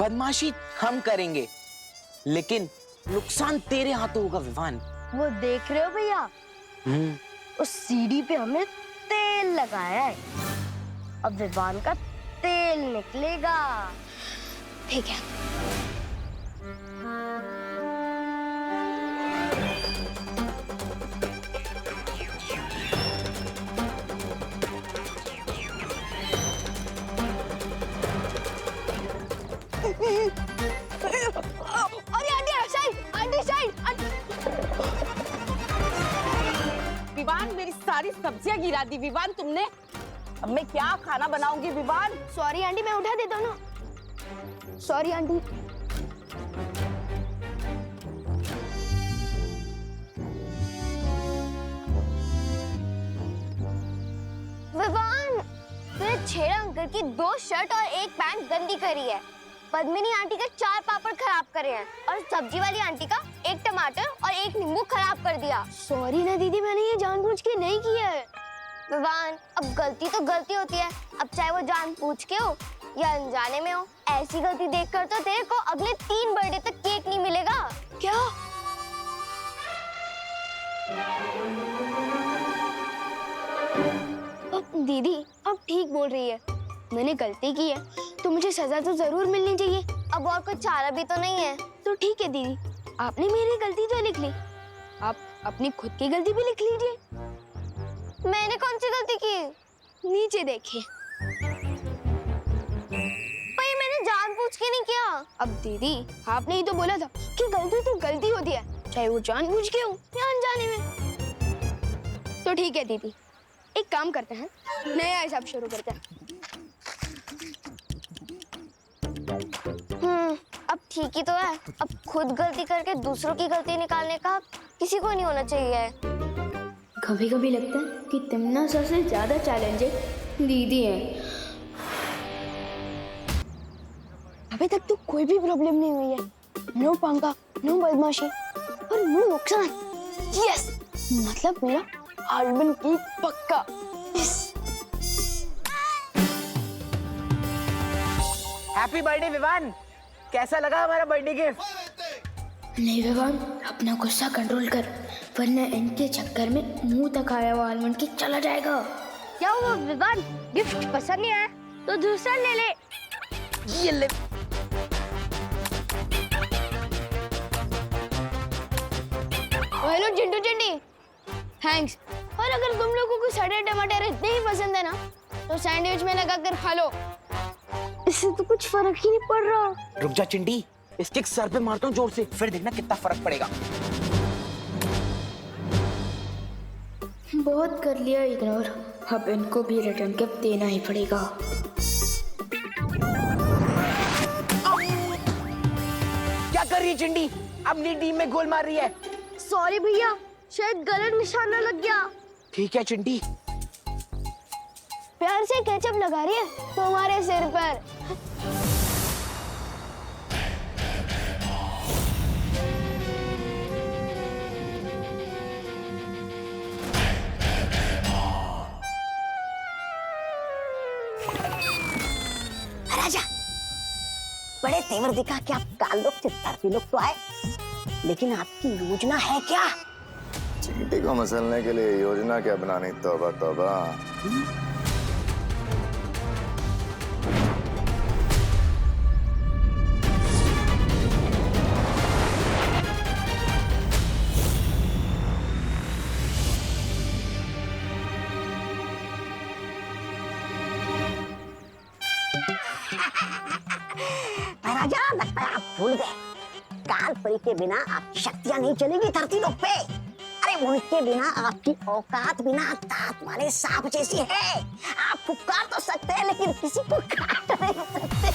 बदमाशी हम करेंगे, लेकिन नुकसान तेरे हाथों होगा विवान। वो देख रहे हो भैया, उस सीढ़ी पे हमने तेल लगाया है, अब विवान का तेल निकलेगा। ठीक है। अरे aunty side, aunty side. Vivaan, मेरी सारी सब्जियां गिरा दी विवान तुमने। अब मैं क्या खाना बनाऊंगी विवान? सॉरी आंटी, मैं उठा देता हूँ ना। Sorry aunty. विवान, तूने छेड़ा अंकल की 2 शर्ट और 1 पैंट गंदी करी है। पद्मिनी आंटी के 4 पापड़ खराब करे हैं और सब्जी वाली आंटी का 1 टमाटर और 1 नींबू खराब कर दिया। सॉरी ना दीदी, मैंने ये जानबूझ के नहीं किया है। विवान, अब गलती तो गलती होती है, अब चाहे वो जानबूझ के हो या अनजाने में हो। ऐसी गलती देखकर तो तेरे को अगले 3 बर्थडे तक केक नहीं मिलेगा। क्या? दीदी अब ठीक बोल रही है, मैंने गलती की है तो मुझे सजा तो जरूर मिलनी चाहिए। अब और कुछ चारा भी तो नहीं है। तो ठीक है दीदी, आपने मेरी गलती तो लिख ली, आप अपनी खुद की गलती भी लिख लीजिए। मैंने कौन सी गलती की? नीचे देखिए। भाई मैंने जानबूझ के नहीं किया। अब दीदी आपने ही तो बोला था कि गलती तो गलती होती है, चाहे वो जानबूझ के हो या अनजाने में। तो ठीक है दीदी, एक काम करते हैं, नया हिसाब शुरू करते हैं। अब ठीक ही तो है। अब खुद गलती करके दूसरों की गलती निकालने का किसी को नहीं होना चाहिए। कभी कभी लगता है कि तिमना सबसे ज्यादा चैलेंजिंग दीदी है। अभी तक तो कोई भी प्रॉब्लम नहीं हुई है। नो पंगा, नो बदमाशी और नो नुकसान। यस, मतलब मेरा आलमंड केक पक्का। हैप्पी बर्थडे विवान, कैसा लगा हमारा बर्थडे गिफ्ट? नहीं विवान, अपना गुस्सा कंट्रोल कर, वरना इनके चक्कर में मुंह तक आया हुआ आलमंड केक चला जाएगा। क्या हुआ विवान, गिफ्ट पसंद नहीं आया तो दूसरा ले ले। ये ले। Hello Chintu Chinti, thanks. और अगर तुम लोगों को सड़े टमाटर इतने ही पसंद है ना, तो सैंडविच में लगाकर खा लो, इससे तो कुछ फर्क ही नहीं पड़ रहा। रुक जा चिंटी, इसके सर पे मारता हूँ जोर से, फिर देखना कितना फर्क पड़ेगा। बहुत कर लिया इग्नोर, अब इनको भी रिटर्न गिफ्ट देना ही पड़ेगा। क्या कर रही है चिंटी? अपनी टीम में गोल मार रही है। सॉरी भैया, शायद गलत निशाना लग गया। ठीक है चिंटी। प्यार से केचप लगा रही है तुम्हारे सिर पर। राजा, बड़े तेवर दिखा के आप काल लोग चित्तरती लोग तो आए, लेकिन आपकी योजना है क्या? चींटी को मसलने के लिए योजना क्या बनानी? तौबा तौबा। राजा, लगता है आप भूल गए, काल परी के बिना आपकी शक्तियां नहीं चलेगी धरती लोक पे। अरे उनके बिना आपकी औकात बिना दांत वाले सांप जैसी है। आप फुफकार तो सकते हैं, लेकिन किसी को काट नहीं सकते।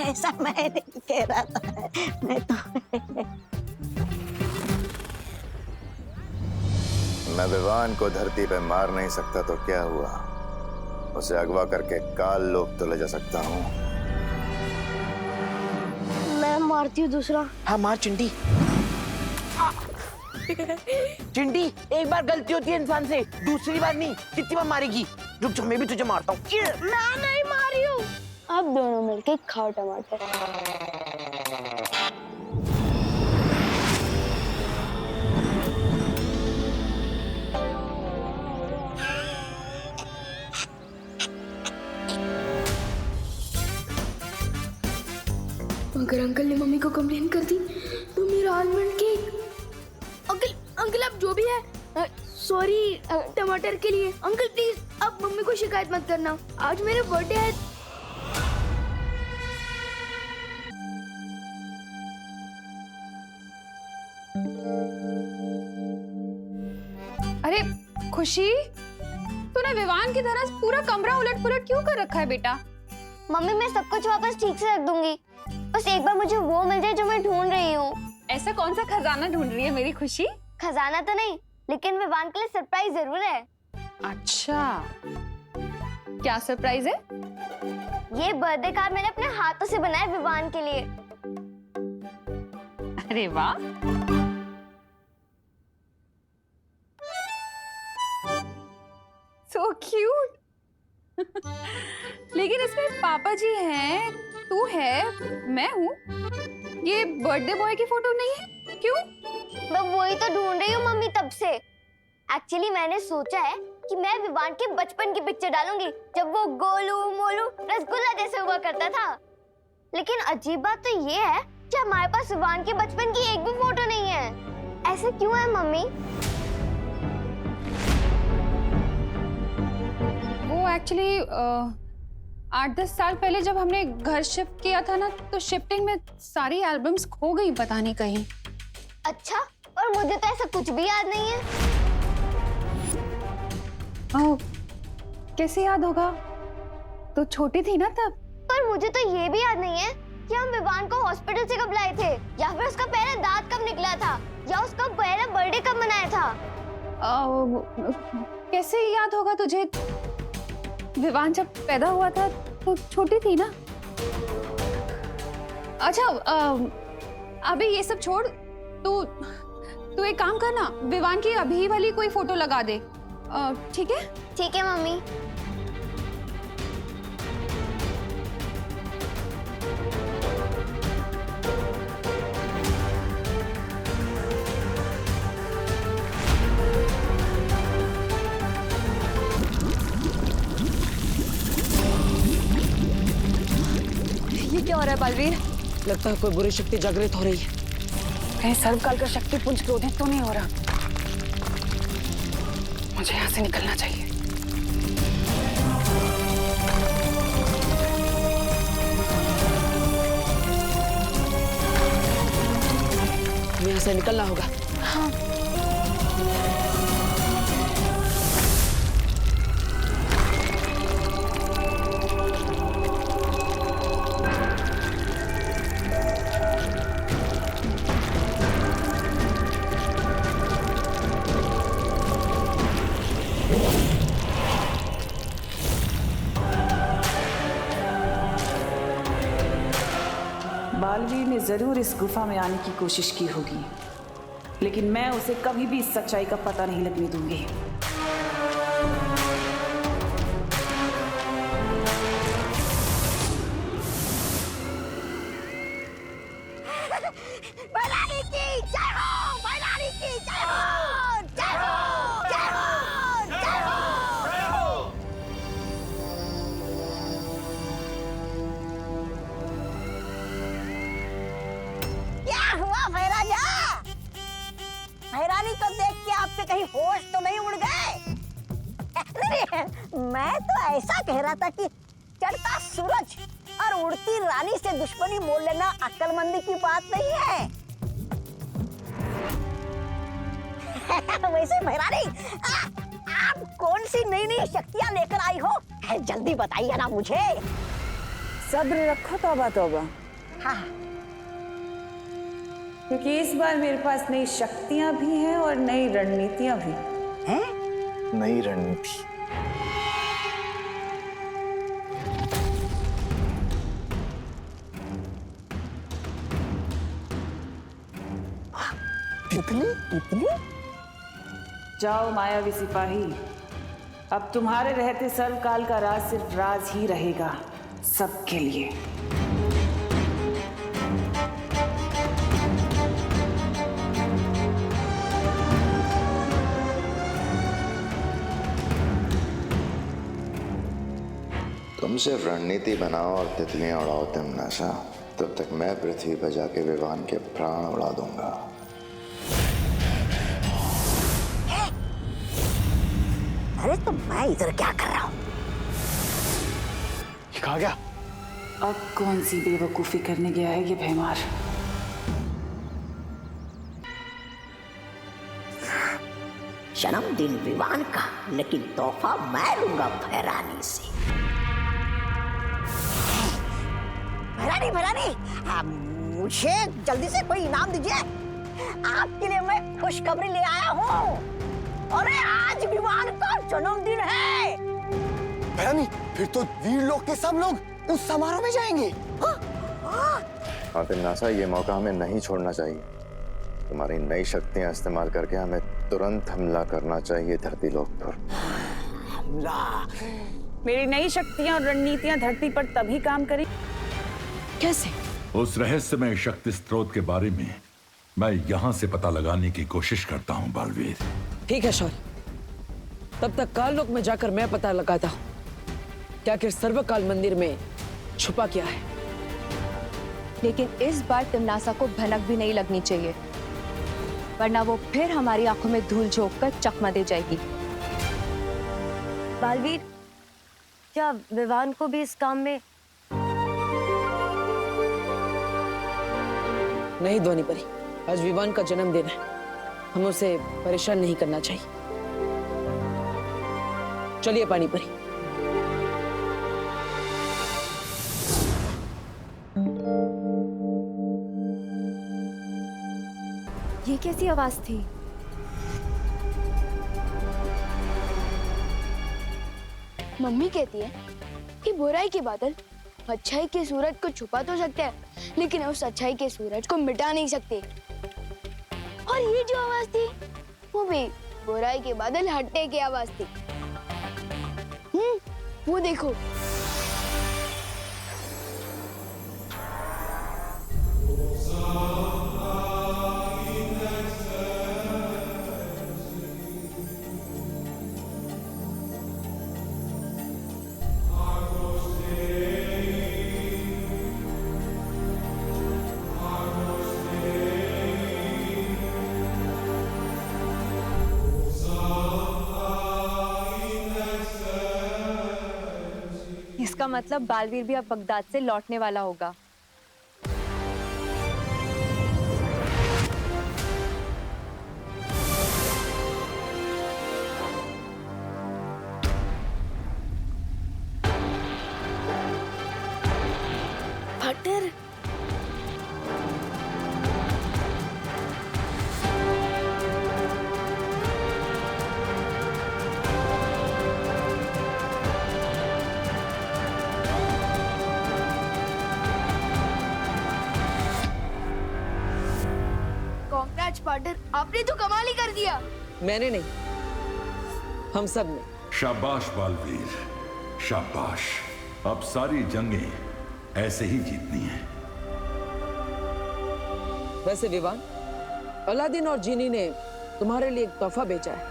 ऐसा मैं नहीं कह रहा था, मैं तो मैं विवान को धरती पे मार नहीं सकता तो क्या हुआ, उसे अगवा करके काल लोक तो ले जा सकता हूँ। मैं मारती हूँ दूसरा। हाँ मार चिंटी। चिंटी, एक बार गलती होती है इंसान से, दूसरी बार नहीं। कितनी बार मारेगी? रुक जा, मैं भी तुझे मारता हूँ। मैं नहीं मारी हूँ। आप दोनों मिलके खाओ टमाटर। अगर अंकल ने मम्मी को कंप्लेन कर दी तो मेरा आलमंड केक। अंकल अंकल आप जो भी है, सॉरी टमाटर के लिए। अंकल प्लीज आप मम्मी को शिकायत मत करना, आज मेरा बर्थडे है। अरे खुशी, तूने विवान की तरह पूरा कमरा उलट पुलट क्यों कर रखा है बेटा? मम्मी मैं सब कुछ वापस ठीक से रख दूंगी, बस एक बार मुझे वो मिल जाए जो मैं ढूंढ रही हूँ। ऐसा कौन सा खजाना ढूंढ रही है मेरी खुशी? खजाना तो नहीं, लेकिन विवान के लिए सरप्राइज जरूर है। अच्छा, क्या सरप्राइज है? ये बर्थडे कार्ड मैंने अपने हाथों से बनाया विवान के लिए। अरे वाह, सो क्यूट। लेकिन इसमें पापा जी हैं, तू है, मैं हूँ। ये बर्थडे बॉय की फोटो नहीं है, क्यों? मैं वही तो ढूंढ रही हूँ मम्मी तब से। एक्चुअली मैंने सोचा है कि मैं विवान के बचपन की पिक्चर डालूंगी, जब वो गोलू मोलू रसगुल्ला जैसे हुआ करता था। लेकिन अजीब बात तो ये है कि हमारे पास विवान के बचपन की एक भी फोटो नहीं है। ऐसा क्यों है मम्मी? वो एक्चुअली 8-10 साल पहले जब हमने घर शिफ्ट किया था ना, तो शिफ्टिंग में सारी एल्बम्स खो गई पता नहीं कहीं। अच्छा, और मुझे तो ऐसा कुछ भी याद नहीं है। ओह, कैसे याद होगा? तो छोटी थी ना तब। पर मुझे तो ये भी याद नहीं है कि हम विवान को हॉस्पिटल से कब लाए थे, या फिर उसका पहला दांत कब निकला था, या उसका पहला बर्थडे कब मनाया था। कैसे याद होगा तुझे? विवान जब पैदा हुआ था तो छोटी थी ना। अच्छा, अभी ये सब छोड़, तू एक काम करना, विवान की अभी वाली कोई फोटो लगा दे, ठीक है? ठीक है मम्मी। ये क्या हो रहा है बलवीर? लगता है कोई बुरी शक्ति जागृत हो रही है। कहीं सर्वकाल का शक्ति पुंज क्रोधित तो नहीं हो रहा? मुझे यहाँ से निकलना चाहिए। हमें यहाँ से निकलना होगा। हाँ। बालवीर ने जरूर इस गुफा में आने की कोशिश की होगी, लेकिन मैं उसे कभी भी इस सच्चाई का पता नहीं लगने दूंगी। बैलानी की जय हो, बैलानी की जय हो, जय हो, जय हो, जय हो। क्या हुआ भैराजा? भैरानी को देख के आपके कहीं होश तो नहीं उड़ गए? अरे, मैं तो ऐसा कह रहा था कि चढ़ता सूरज और उड़ती रानी से दुश्मनी मोल लेना अक्लमंदी की बात नहीं है। वैसे भैरानी, आप कौन सी नई नई शक्तियां लेकर आई हो? जल्दी बताइए ना मुझे। सब्र रखो तौबा तौबा। हाँ। क्योंकि इस बार मेरे पास नई शक्तियां भी हैं और नई रणनीतियां भी। हैं? नई रणनीति? तितली तितली। जाओ मायावी सिपाही, अब तुम्हारे रहते सर्वकाल का राज सिर्फ राज ही रहेगा सबके लिए। तुम सिर्फ रणनीति बनाओ और तितलियां उड़ाओ तिमनाशा, तब तक मैं पृथ्वी पर जाके विवान के प्राण उड़ा दूंगा। अरे तो मैं इधर क्या कर रहा हूँ? कहा गया? अब कौन सी बेवकूफी करने गया है ये भैमार? जन्मदिन विवान का, लेकिन तोहफा मैं लूंगा भैरानी से। भैरानी भैरानी, मुझे जल्दी से कोई इनाम दीजिए। आपके लिए मैं खुशखबरी ले आया हूँ। अरे आज विवान का जन्मदिन है। भैरानी, फिर तो वीर लोग के सब लोग उस समारोह में जाएंगे। हाँ तिमनाशा, ये मौका हमें नहीं छोड़ना चाहिए। तुम्हारी नई शक्तियां इस्तेमाल करके हमें तुरंत हमला करना चाहिए धरती लोक पर। हमला? मेरी नई शक्तियां और रणनीतियां धरती पर तभी काम करें। कैसे? उस रहस्यमय शक्ति स्रोत के बारे में मैं यहाँ से पता लगाने की कोशिश करता हूँ बालवीर। ठीक है शौर्य, तब तक काल लोक में जाकर मैं पता लगाता हूँ कि आखिर सर्वकाल मंदिर में छुपा क्या है। लेकिन इस बार तिमनासा को भनक भी नहीं लगनी चाहिए, वरना वो फिर हमारी आंखों में धूल झोंक कर चकमा दे जाएगी। बालवीर, क्या विवान को भी इस काम में? नहीं ध्वनि परी, आज विवान का जन्मदिन है, हमें उसे परेशान नहीं करना चाहिए। चलिए पानी परी। ये कैसी आवाज थी? मम्मी कहती है कि बुराई के बादल अच्छाई के सूरज को छुपा तो सकते हैं, लेकिन उस अच्छाई के सूरज को मिटा नहीं सकते। और ये जो आवाज थी, वो भी बुराई के बादल हटने की आवाज थी। वो देखो। इसका मतलब बालवीर भी अब बगदाद से लौटने वाला होगा। फटर, पार्टनर, आपने तो कमाल ही कर दिया। मैंने नहीं, हम सब ने। शाबाश बालवीर, शाबाश। अब सारी जंगें ऐसे ही जीतनी हैं। वैसे विवान, अलादीन और जीनी ने तुम्हारे लिए एक तोहफा बेचा है।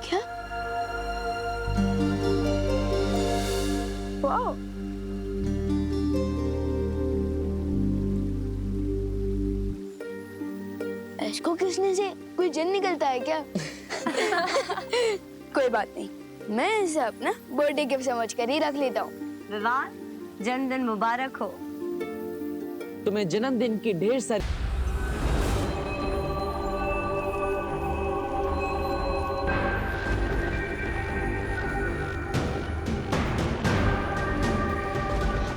क्या? वाह! इसको किसने से कोई जिन निकलता है क्या? कोई बात नहीं, मैं इसे अपना बर्थडे गिफ्ट समझ कर ही रख लेता हूँ। विवान, जन्मदिन मुबारक हो। तुम्हें जन्मदिन की ढेर सारी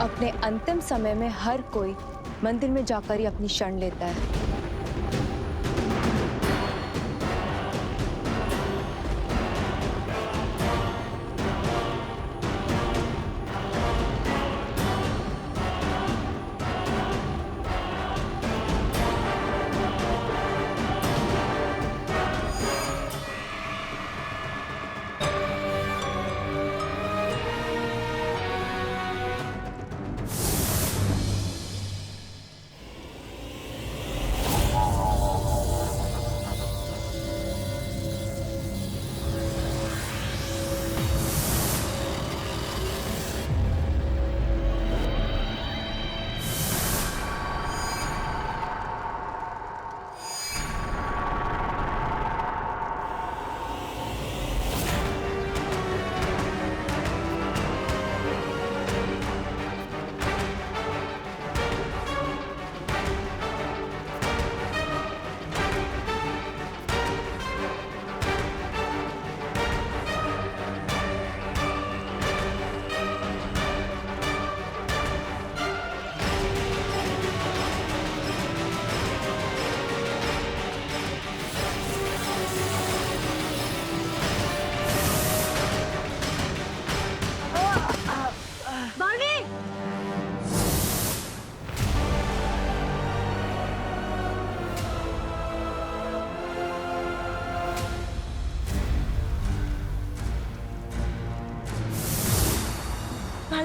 अपने अंतिम समय में हर कोई मंदिर में जाकर ही अपनी शरण लेता है।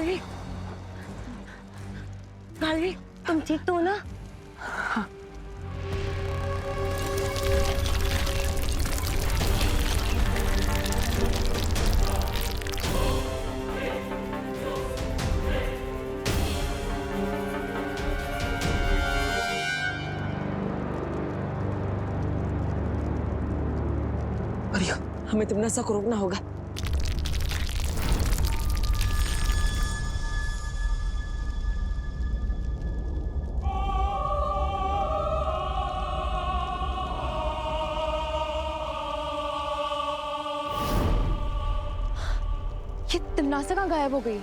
गाली गाली तुम ठीक तो हो ना? अरे हमें तिमनासा को रोकना होगा। ये तिमनासा कहाँ गायब हो गई?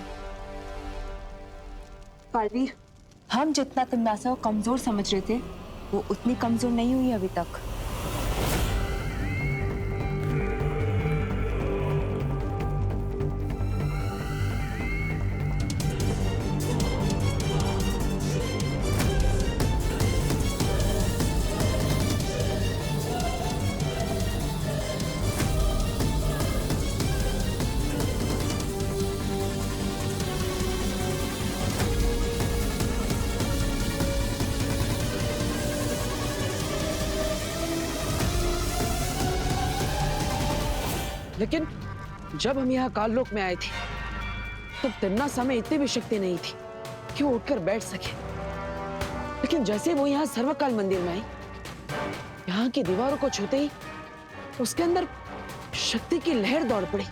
बालवीर, हम जितना तिमनासा को कमजोर समझ रहे थे वो उतनी कमजोर नहीं हुई अभी तक। लेकिन जब हम यहाँ काललोक में आए थे तो तिमनासा में इतनी भी शक्ति नहीं थी कि वो उठकर बैठ सके। लेकिन जैसे वो यहाँ सर्वकाल मंदिर में आई, यहाँ की दीवारों को छूते ही उसके अंदर शक्ति की लहर दौड़ पड़ी।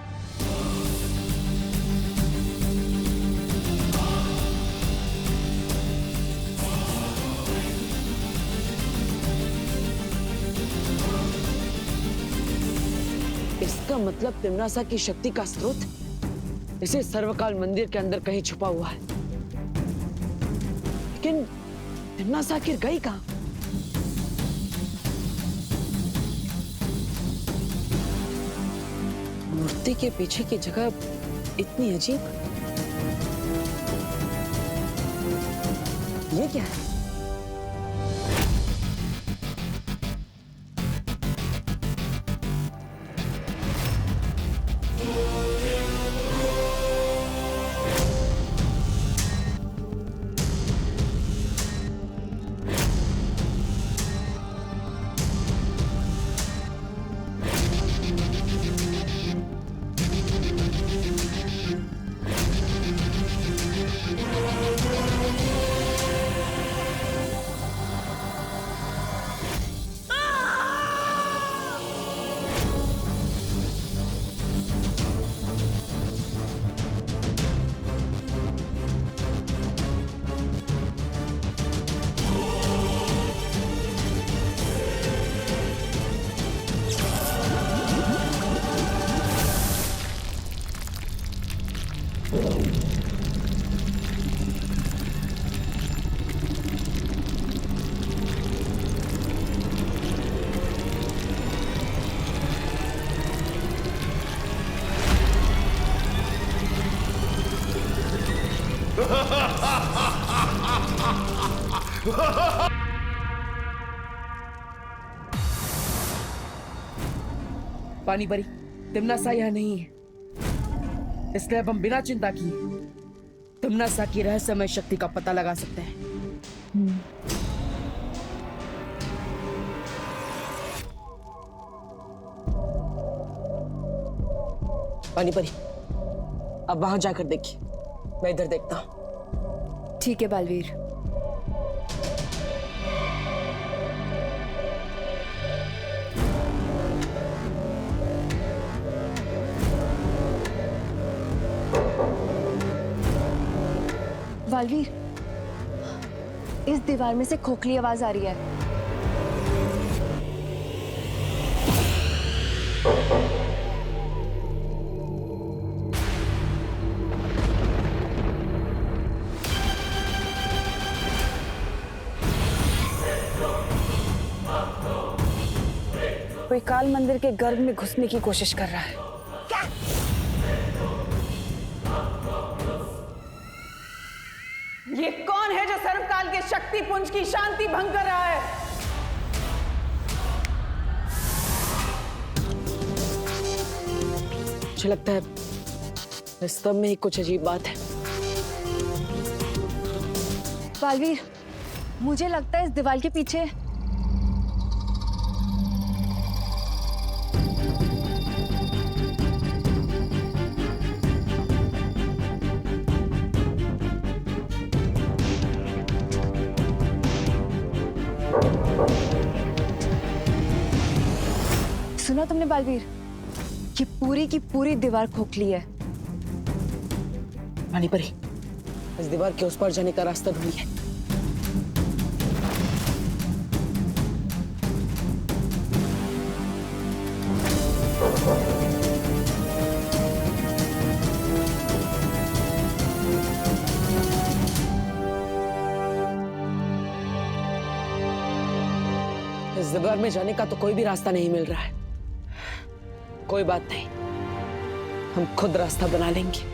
इसका मतलब तिमनासा की शक्ति का स्रोत इसे सर्वकाल मंदिर के अंदर कहीं छुपा हुआ है। लेकिन तिमनासा आखिर गई कहां? मूर्ति के पीछे की जगह इतनी अजीब, ये क्या है? पानी परी, तिमनासा यहाँ नहीं है, इसलिए अब हम बिना चिंता किए तिमनासा की रहस्यमय शक्ति का पता लगा सकते हैं। पानी परी, अब वहां जाकर देखिए, मैं इधर देखता हूं। ठीक है बालवीर। बालवीर, इस दीवार में से खोखली आवाज आ रही है। कोई काल मंदिर के गर्भ में घुसने की कोशिश कर रहा है। क्या? ये कौन है जो सर्वकाल के शक्ति पुंज की शांति भंग कर रहा है? मुझे लगता है इस सब में ही कुछ अजीब बात है। बालवीर, मुझे लगता है इस दीवार के पीछे सुना तुमने बालवीर? ये पूरी की पूरी दीवार खोखली है। रानी परी, इस दीवार के उस पार जाने का रास्ता ढूंढिए। इस दीवार में जाने का तो कोई भी रास्ता नहीं मिल रहा है। कोई बात नहीं, हम खुद रास्ता बना लेंगे।